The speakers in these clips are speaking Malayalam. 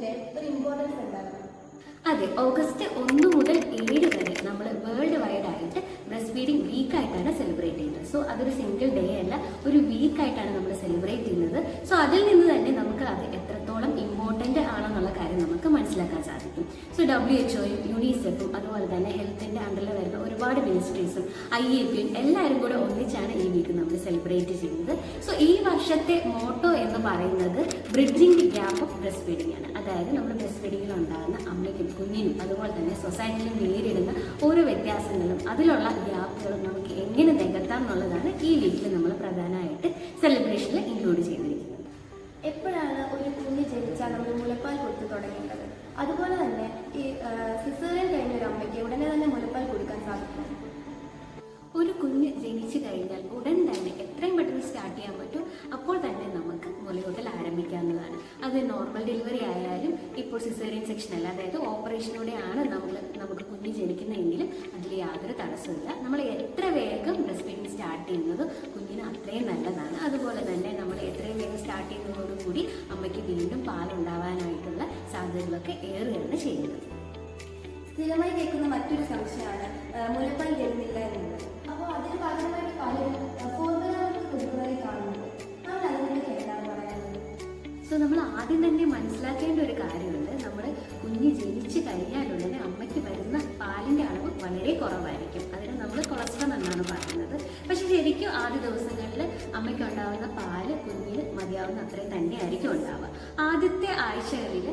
ഫീഡിങ്ങിന്റെ ഒരു ഇമ്പോർട്ടൻസ് എന്താണ്? അതെ, ഓഗസ്റ്റ് 1 മുതൽ 7 വരെ നമ്മൾ വേൾഡ് വൈഡ് ആയിട്ട് ബ്രസ്റ്റ് ഫീഡിങ് വീക്കായിട്ടാണ് സെലിബ്രേറ്റ് ചെയ്യുന്നത്. സോ അതൊരു സിംഗിൾ ഡേ അല്ല, ഒരു വീക്കായിട്ടാണ് നമ്മൾ സെലിബ്രേറ്റ് ചെയ്യുന്നത്. സോ അതിൽ നിന്ന് തന്നെ നമുക്ക് അത് എത്രത്തോളം ഇമ്പോർട്ടൻ്റ് ആണെന്നുള്ള കാര്യം നമുക്ക് മനസ്സിലാക്കാൻ സാധിക്കും. സോ WHO യുണിസെഫും അതുപോലെ തന്നെ ഹെൽത്തിൻ്റെ അണ്ടറിൽ വരുന്ന ഒരുപാട് മിനിസ്ട്രീസും IAPയും എല്ലാവരും കൂടെ ഒന്നിച്ചാണ് ഈ വീക്ക് നമ്മൾ സെലിബ്രേറ്റ് ചെയ്യുന്നത്. സോ ഈ വർഷത്തെ മോട്ടോ എന്ന് പറയുന്നത് bridging the gap of breast feeding ആണ്. അതായത് നമ്മൾ ബ്രസ്റ്റ് ഫീഡിങ്ങിൽ ഉണ്ടാകുന്ന അമ്മയ്ക്കും കുഞ്ഞിനും അതുപോലെ തന്നെ സൊസൈറ്റിയിൽ നേരിടുന്ന ഓരോ വ്യത്യാസങ്ങളും അതിലുള്ള ഗ്യാപ്പുകളും നമുക്ക് എങ്ങനെ നികത്താം എന്നുള്ളതാണ് ഈ വീക്കിൽ നമ്മൾ പ്രധാനമായിട്ട് സെലിബ്രേഷനിൽ ഇൻക്ലൂഡ് ചെയ്തിരിക്കുന്നത്. എപ്പോഴാണ് ഒരു കുഞ്ഞ് ജനിച്ചാൽ നമ്മൾ മുലപ്പാൽ കൊടുത്തു തുടങ്ങേണ്ടത്? അതുപോലെ തന്നെ ഈ സിസേറിയൻ കഴിഞ്ഞ ഒരു അമ്മയ്ക്ക് ഉടനെ തന്നെ മുലപ്പാൽ കൊടുക്കാൻ സാധിക്കും? ഒരു കുഞ്ഞ് ജനിച്ചു കഴിഞ്ഞാൽ ഉടൻ തന്നെ എത്രയും പെട്ടെന്ന് സ്റ്റാർട്ട് ചെയ്യാൻ പറ്റും അപ്പോൾ തന്നെ നമുക്ക് മുലയൂട്ടൽ ആരംഭിക്കാവുന്നതാണ്. അത് നോർമൽ ഡെലിവറി ആയാലും ഇപ്പോൾ സിസേറിയൻ സെക്ഷനല്ല, അതായത് ഓപ്പറേഷനോടെയാണ് നമുക്ക് കുഞ്ഞ് ജനിക്കുന്നതെങ്കിലും അതിൽ യാതൊരു തടസ്സമില്ല. നമ്മൾ എത്ര വേഗം ബ്രസ്റ്റ് ഫീഡിങ് സ്റ്റാർട്ട് ചെയ്യുന്നത് കുഞ്ഞിന് അത്രയും നല്ലതാണ്. അതുപോലെ തന്നെ നമ്മൾ എത്രയും വേഗം സ്റ്റാർട്ട് ചെയ്യുന്നതോടുകൂടി അമ്മയ്ക്ക് വീണ്ടും പാലുണ്ടാവാനായിട്ടുള്ള സാധ്യതകളൊക്കെ ഏറുകയാണ് ചെയ്യുന്നത്. സ്ഥിരമായി കേൾക്കുന്ന മറ്റൊരു സംശയമാണ് മുലപ്പാൽ തരുന്നില്ല എന്നുള്ളത്. അപ്പോൾ അതിന് പകരമായിട്ട് പലരും ഫോർമുല കൊടുക്കുന്നതായി കാണുന്നുണ്ട്. നമ്മൾ അതിനെപ്പറ്റി എന്താണ് പറയാനുള്ളത്? സോ നമ്മൾ ആദ്യം തന്നെ മനസ്സിലാക്കേണ്ട ഒരു കാര്യമുണ്ട്, നമ്മൾ കുഞ്ഞ് ജനിച്ചു കഴിഞ്ഞാലുടനെ അമ്മയ്ക്ക് വരുന്ന പാലിൻ്റെ അളവ് വളരെ കുറവായിരിക്കും. അതിന് നമ്മൾ കൊളസ്ട്രോൾ എന്നാണ് പറയുന്നത്. പക്ഷെ ശരിക്കും ആദ്യ ദിവസങ്ങളിൽ അമ്മയ്ക്ക് ഉണ്ടാകുന്ന പാല് കുഞ്ഞിന് മതിയാവുന്ന അത്രയും തന്നെയായിരിക്കും ഉണ്ടാവുക. ആദ്യത്തെ ആഴ്ചകളിൽ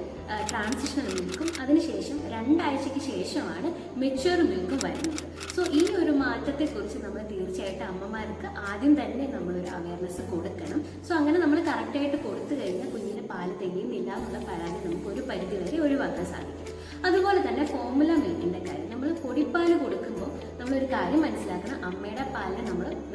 ട്രാൻസിഷണൽ മിൽക്കും അതിനുശേഷം 2 ആഴ്ചയ്ക്ക് ശേഷമാണ് മെച്യൂർ മിൽക്കും വരുന്നത്. സോ ഈ ഒരു മാറ്റത്തെക്കുറിച്ച് നമ്മൾ തീർച്ചയായിട്ടും അമ്മമാർക്ക് ആദ്യം തന്നെ നമ്മളൊരു അവയർനെസ് കൊടുക്കണം. സോ അങ്ങനെ നമ്മൾ കറക്റ്റായിട്ട് കൊടുത്തു കഴിഞ്ഞാൽ കുഞ്ഞിന് പാല് തികയുന്നില്ല എന്നുള്ള പരാതി നമുക്ക് ഒരു പരിധി വരെ ഒഴിവാക്കാൻ സാധിക്കും. അതുപോലെ തന്നെ ഫോർമുല മിൽക്കിൻ്റെ കാര്യം, നമ്മൾ പൊടിപ്പാല് കൊടുക്കുമ്പോൾ നമ്മളൊരു കാര്യം മനസ്സിലാക്കണം, അമ്മയുടെ പാലിനെ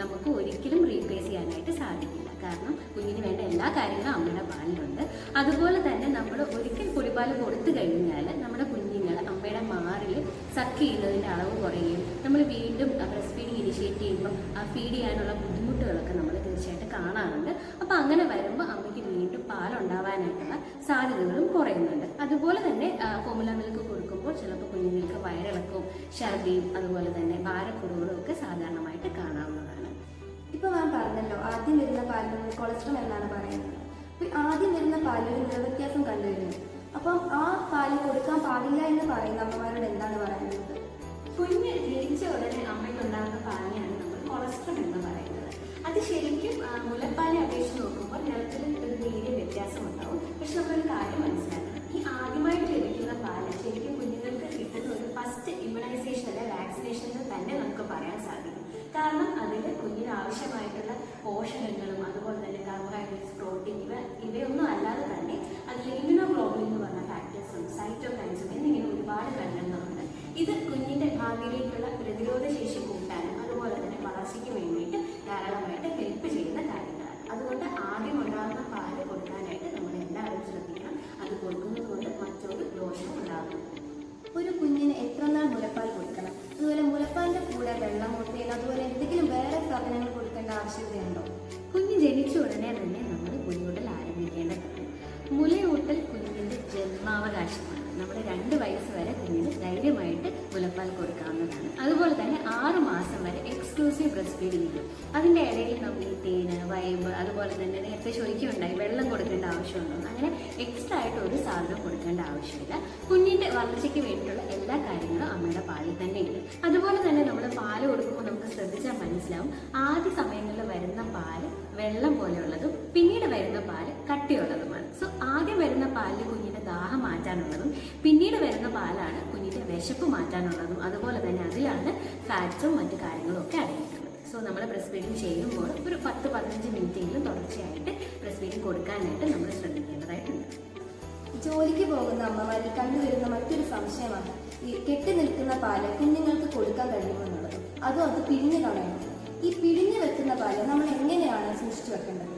നമുക്ക് ഒരിക്കലും റീപ്ലേസ് ചെയ്യാനായിട്ട് സാധിക്കില്ല. കാരണം കുഞ്ഞിന് വേണ്ട എല്ലാ കാര്യങ്ങളും അമ്മയുടെ പാലിലുണ്ട്. അതുപോലെ തന്നെ നമ്മൾ ഒരിക്കൽ പൊടിപ്പാൽ കൊടുത്തു കഴിഞ്ഞാൽ നമ്മുടെ കുഞ്ഞുങ്ങൾ അമ്മയുടെ മാറിൽ സക്ക് ചെയ്യുന്നതിൻ്റെ അളവ് കുറയുകയും നമ്മൾ വീണ്ടും ബ്രസ്റ്റ് ഫീഡിങ് ഇനിഷ്യേറ്റ് ചെയ്യുമ്പോൾ ഫീഡ് ചെയ്യാനുള്ള ബുദ്ധിമുട്ടുകളൊക്കെ നമ്മൾ തീർച്ചയായിട്ടും കാണാറുണ്ട്. അപ്പോൾ അങ്ങനെ വരുമ്പോൾ അമ്മയ്ക്ക് വീണ്ടും പാലുണ്ടാവാനായിട്ടുള്ള സാധ്യതകളും കുറയുന്നുണ്ട്. അതുപോലെ തന്നെ ഫോർമുല മിൽക്ക് കൊടുക്കുമ്പോൾ ചിലപ്പോൾ കുഞ്ഞുങ്ങൾക്ക് വയറിളക്കവും ഛർദിയും അതുപോലെ തന്നെ ഭാരക്കുറവുകളും ഒക്കെ സാധാരണമായിട്ട് കാണാവുന്നതാണ്. ഇപ്പോൾ ഞാൻ പറഞ്ഞല്ലോ, ആദ്യം വരുന്ന പാലിൽ നമ്മൾ കൊളസ്ട്രോൾ എന്നാണ് പറയുന്നത്. അപ്പോൾ ആദ്യം വരുന്ന പാലിൽ ഒരു നിറവ്യത്യാസം കണ്ടുവരുന്നു. അപ്പം ആ പാല് കൊടുക്കാൻ പാടില്ല എന്ന് പറയുന്ന അമ്മമാരോട് എന്താണ് പറയുന്നത്? കുഞ്ഞ് ജനിച്ച ഉടനെ അമ്മയ്ക്കുണ്ടാകുന്ന പാലിനെയാണ് നമ്മൾ കൊളസ്ട്രോൾ എന്ന് പറയുന്നത്. അത് ശരിക്കും മുലപ്പാലിനെ അപേക്ഷിച്ച് നോക്കുമ്പോൾ നിറത്തിൽ ഒരു നേരിയ വ്യത്യാസം ഉണ്ടാവും. പക്ഷെ നമ്മളൊരു കാര്യം മനസ്സിലാക്കണം, ഈ ആദ്യമായിട്ട് ലഭിക്കുന്ന പാല് ശരിക്കും കുഞ്ഞുങ്ങൾക്ക് കിട്ടുന്ന ഒരു ഫസ്റ്റ് ഇമ്മ്യൂണൈസേഷൻ അല്ലെ വാക്സിനേഷൻ തന്നെ നമുക്ക് പറയാൻ സാധിക്കും. കാരണം അതിൽ കുഞ്ഞിന് ആവശ്യമായിട്ടുള്ള പോഷകങ്ങളും അതുപോലെ തന്നെ കാർബോഹൈഡ്രേറ്റ്സ്, പ്രോട്ടീൻ ഇവയൊന്നും അല്ലാതെ തന്നെ അതിൽ ഇമ്യൂണോഗ്ലോബുലിൻ എന്ന് പറഞ്ഞ ഫാക്ടേഴ്സും സൈറ്റോകൈൻസും എന്നിങ്ങനെ ഒരുപാട് ഘടകങ്ങളുണ്ട്. ഇത് കുഞ്ഞിൻ്റെ ഭാവിയിലേക്കുള്ള പ്രതിരോധ ശേഷി കൂട്ടാനും അതുപോലെ തന്നെ വളർച്ചയ്ക്ക് വേണ്ടിയിട്ട് ധാരാളമായിട്ട് ഹെൽപ്പ് ചെയ്യുന്ന കാര്യങ്ങളാണ്. അതുകൊണ്ട് ആദ്യം ഉണ്ടാകുന്ന പാല് കൊടുക്കാനായിട്ട് നമ്മൾ എല്ലാവരും ശ്രദ്ധിക്കണം. അത് കൊടുക്കുന്നത് കൊണ്ട് മറ്റൊരു ദോഷവും ഉണ്ടാകുന്നു. ഒരു കുഞ്ഞിന് എത്ര നാൾ മുലപ്പാൽ കൊടുക്കണം? അതുപോലെ മുലപ്പാലിൻ്റെ കൂടെ വെള്ളം, മുട്ടയിൽ അതുപോലെ എന്തെങ്കിലും വേറെ സാധനങ്ങൾ കൊടുക്കേണ്ട ആവശ്യകതയുണ്ടോ? കുഞ്ഞ് ജനിച്ച ഉടനെ തന്നെ നമ്മൾ മുലയൂട്ടൽ ആരംഭിക്കേണ്ടതാണ്. മുലയൂട്ടൽ കുഞ്ഞിൻ്റെ ജന്മാവകാശമാണ്. നമ്മൾ 2 വയസ്സ് വരെ കുഞ്ഞിന് ധൈര്യമായിട്ട് മുലപ്പാൽ കൊടുക്കാവുന്നതാണ്. അതുപോലെ തന്നെ 6 മാസം വരെ എക്സ്ക്ലൂസീവ് ബ്രസ്റ്റ് ഫീഡിംഗ് ഉണ്ട്. അതിൻ്റെ ഇടയിൽ നമ്മൾ ഈ തേന്, വയമ്പ് അതുപോലെ തന്നെ നേരത്തെ ചോദിക്കുകയുണ്ടായി വെള്ളം കൊടുക്കേണ്ട ആവശ്യമുണ്ടോ. അങ്ങനെ എക്സ്ട്രാ ആയിട്ട് ഒരു സാധനം കൊടുക്കേണ്ട ആവശ്യമില്ല. കുഞ്ഞിൻ്റെ വളർച്ചയ്ക്ക് വേണ്ടിയിട്ടുള്ള എല്ലാ കാര്യങ്ങളും അമ്മയുടെ പാലിൽ തന്നെയുണ്ട്. അതുപോലെ തന്നെ നമ്മൾ പാല് കൊടുക്കുമ്പോൾ നമുക്ക് ശ്രദ്ധിച്ചാൽ മനസ്സിലാവും, ആദ്യ സമയങ്ങളിൽ വരുന്ന പാല് വെള്ളം പോലെയുള്ളതും പിന്നീട് വരുന്ന പാല് കട്ടിയുള്ളതുമാണ്. സോ ആദ്യം വരുന്ന പാലിൽ കുഞ്ഞിൻ്റെ ദാഹം മാറ്റാനുള്ളതും പിന്നീട് വരുന്ന പാലാണ് കുഞ്ഞിൻ്റെ വിശപ്പ് മാറ്റാനുള്ളതും. അതുപോലെ തന്നെ അതിലാണ് ഫാറ്റ്സും മറ്റു കാര്യങ്ങളും ഒക്കെ അടങ്ങിയിട്ടുള്ളത്. സോ നമ്മൾ ബ്രസ്റ്റ് ഫീഡിങ് ചെയ്യുമ്പോൾ ഒരു 10-15 മിനിറ്റെങ്കിലും തുടർച്ചയായിട്ട് ബ്രസ്റ്റ് ഫീഡിങ് കൊടുക്കാനായിട്ട് നമ്മൾ ശ്രദ്ധിക്കേണ്ടതായിട്ടുണ്ട്. ജോലിക്ക് പോകുന്ന അമ്മമാരിൽ കണ്ടുവരുന്ന മറ്റൊരു സംശയമാണ് ഈ കെട്ടി നിൽക്കുന്ന പാല് കുഞ്ഞുങ്ങൾക്ക് കൊടുക്കാൻ കഴിയുമെന്നുള്ളത്. അതും അത് പിഴിഞ്ഞു കളയണം. ഈ പിഴിഞ്ഞു വെക്കുന്ന പാല് നമ്മൾ എങ്ങനെയാണ് സൂക്ഷിച്ചു വെക്കേണ്ടത്?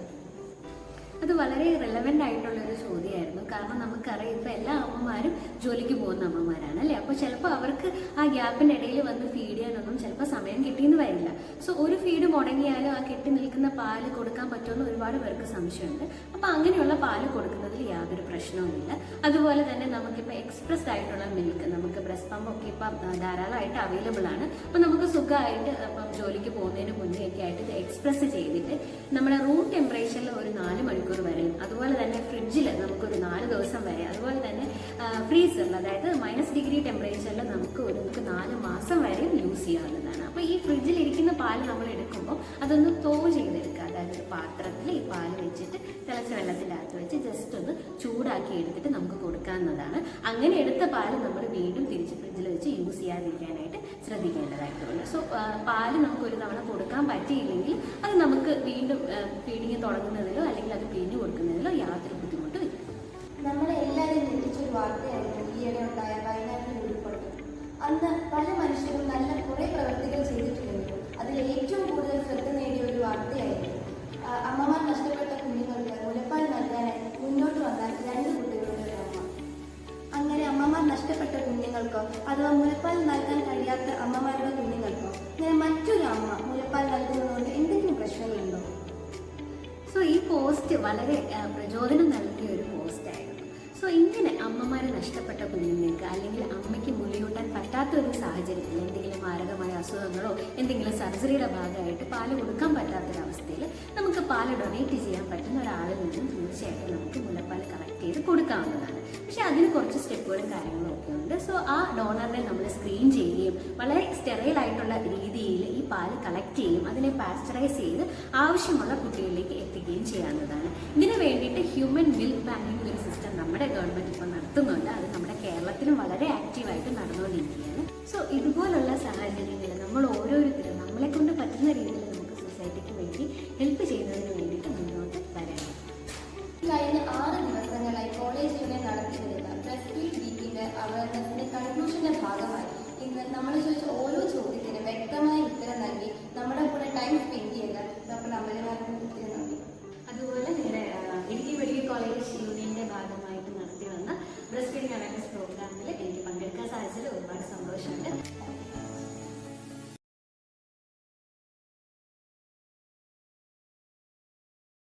അത് വളരെ റിലവൻ്റ് ആയിട്ടുള്ളൊരു ചോദ്യമായിരുന്നു. കാരണം നമുക്കറിയാം ഇപ്പോൾ എല്ലാ അമ്മമാരും ജോലിക്ക് പോകുന്ന അമ്മമാരാണ് അല്ലേ. അപ്പോൾ ചിലപ്പോൾ അവർക്ക് ആ ഗ്യാപ്പിൻ്റെ ഇടയിൽ വന്ന് ഫീഡ് ചെയ്യാനൊന്നും ചിലപ്പോൾ സമയം കിട്ടിയെന്ന് വരില്ല. സോ സോ ഒരു ഫീഡ് മുടങ്ങിയാലും ആ കെട്ടി നിൽക്കുന്ന പാല് കൊടുക്കാൻ പറ്റുമെന്ന് ഒരുപാട് പേർക്ക് സംശയമുണ്ട്. അപ്പോൾ അങ്ങനെയുള്ള പാല് കൊടുക്കുന്നതിൽ യാതൊരു പ്രശ്നവുമില്ല. അതുപോലെ തന്നെ നമുക്കിപ്പോൾ എക്സ്പ്രസ്ഡ് ആയിട്ടുള്ള മിൽക്ക്, നമുക്ക് ബ്രസ്റ്റ് പമ്പ് ഒക്കെ ഇപ്പം ധാരാളമായിട്ട് അവൈലബിൾ ആണ്. അപ്പോൾ നമുക്ക് സുഖമായിട്ട് ഇപ്പം ജോലിക്ക് പോകുന്നതിന് മുന്നേ ഒക്കെ ആയിട്ട് ഇത് എക്സ്പ്രസ് ചെയ്തിട്ട് നമ്മുടെ റൂം ടെമ്പറേച്ചറിൽ ഒരു 4 മണിക്കൂർ വരെയും, അതുപോലെ തന്നെ ഫ്രിഡ്ജിൽ നമുക്കൊരു 4 ദിവസം വരെ, അതുപോലെ തന്നെ ഫ്രീസറിൽ അതായത് -° ടെമ്പറേച്ചറിൽ നമുക്ക് 4 മാസം വരെയും യൂസ് ചെയ്യാവുന്നതാണ്. അപ്പോൾ ഈ ഫ്രിഡ്ജിൽ ഇരിക്കുന്ന പാല് നമ്മൾ എടുക്കുമ്പോൾ അതൊന്ന് തോ ചെയ്തെടുക്കുക. അതായത് ഒരു പാത്രത്തിൽ ഈ പാല് വെച്ചിട്ട് തിളച്ച വെള്ളത്തിൻ്റെ അകത്ത് വെച്ച് ജസ്റ്റ് ഒന്ന് ചൂടാക്കി എടുത്തിട്ട് നമുക്ക് കൊടുക്കാവുന്നതാണ്. അങ്ങനെ എടുത്ത പാല് നമ്മൾ വീണ്ടും തിരിച്ച് ഫ്രിഡ്ജിൽ വെച്ച് യൂസ് ചെയ്യാതിരിക്കാനായിട്ട് ശ്രദ്ധിക്കേണ്ടതായിട്ടുണ്ട്. സോ പാല് നമുക്ക് ഒരു തവണ കൊടുക്കാൻ പറ്റിയില്ലെങ്കിൽ അത് നമുക്ക് വീണ്ടും ഫീഡിങ് തുടങ്ങുന്നതിലോ അല്ലെങ്കിൽ അത് പിഴിഞ്ഞു കൊടുക്കുന്നതിലോ യാതൊരു ബുദ്ധിമുട്ടും ഇല്ല. നമ്മളെ എല്ലാവരെയും ഞെട്ടിച്ചൊരു വാർത്തയായിരുന്നു ഈയിടെ ഉണ്ടായ വയനാട്ടിൽ ഉരുൾപൊട്ടൽ. അന്ന് പല മനുഷ്യരും നല്ല കുറേ പ്രവൃത്തികൾ ചെയ്തിട്ടുണ്ടെങ്കിലും അതിൽ ഏറ്റവും കൂടുതൽ ശ്രദ്ധ നേടിയ ഒരു വാർത്തയായിരുന്നു അമ്മമാർ നഷ്ടപ്പെട്ട കുഞ്ഞുങ്ങൾക്ക് മുലപ്പാൽ നൽകാനായി മുന്നോട്ട് വന്ന 2 കുട്ടികളുടെ ഒരു അമ്മ. അങ്ങനെ അമ്മമാർ നഷ്ടപ്പെട്ട കുഞ്ഞുങ്ങൾക്കോ അഥവാ മുലപ്പാൽ നൽകാൻ കഴിയാത്ത അമ്മമാരുടെ കുഞ്ഞുങ്ങൾക്കോ ഇങ്ങനെ മറ്റൊരു അമ്മ മുലപ്പാൽ നൽകുന്നതുകൊണ്ട് എന്തെങ്കിലും പ്രശ്നങ്ങളുണ്ടോ? സോ ഈ പോസ്റ്റ് വളരെ പ്രചോദനം നൽകിയ ഒരു പോസ്റ്റായിരുന്നു. സോ ഇങ്ങനെ അമ്മമാരെ നഷ്ടപ്പെട്ട കുഞ്ഞുങ്ങൾക്ക് അല്ലെങ്കിൽ അമ്മയ്ക്ക് മുലയൂട്ടാൻ പറ്റാത്ത ഒരു സാഹചര്യത്തിൽ എന്തെങ്കിലും മാരകമായ അസുഖങ്ങളോ എന്തെങ്കിലും സർജറിയുടെ ഭാഗമായിട്ട് പാല് കൊടുക്കാൻ പറ്റാത്തൊരവസ്ഥയിൽ നമുക്ക് പാല് ഡൊണേറ്റ് ചെയ്യാൻ പറ്റുന്ന ഒരാളിൽ നിന്നും തീർച്ചയായിട്ടും നമുക്ക് മുലപ്പാൽ കളക്ട് ചെയ്ത് കൊടുക്കാവുന്നതാണ്. പക്ഷെ അതിന് കുറച്ച് സ്റ്റെപ്പുകളും കാര്യങ്ങളും ഒക്കെ ഉണ്ട്. സോ ആ ഡോണറിനെ നമ്മൾ സ്ക്രീൻ ചെയ്യുകയും വളരെ സ്റ്റെറൈൽ ആയിട്ടുള്ള രീതിയിൽ ഈ പാല് കളക്ട് ചെയ്യും, അതിനെ പാസ്ചറൈസ് ചെയ്ത് ആവശ്യമുള്ള കുട്ടികളിലേക്ക് എത്തിക്കുകയും ചെയ്യാവുന്നതാണ്. ഇതിനു വേണ്ടിയിട്ട് ഹ്യൂമൻ മിൽക്ക് ബാങ്കിങ് ഒരു സിസ്റ്റം നമ്മുടെ ഗവൺമെന്റ് ഇപ്പോൾ നടത്തുന്നുണ്ട്. അത് നമ്മുടെ കേരളത്തിലും വളരെ ആക്റ്റീവായിട്ട് നടന്നുകൊണ്ടിരിക്കുകയാണ്. സോ ഇതുപോലുള്ള സാഹചര്യങ്ങളിൽ നമ്മൾ ഓരോരുത്തരും നമ്മളെ കൊണ്ട് പറ്റുന്ന രീതിയിൽ നമുക്ക് സൊസൈറ്റിക്ക് വേണ്ടി ഹെൽപ്പ് ചെയ്യുന്നതിന് വേണ്ടിയിട്ട് മുന്നോട്ട്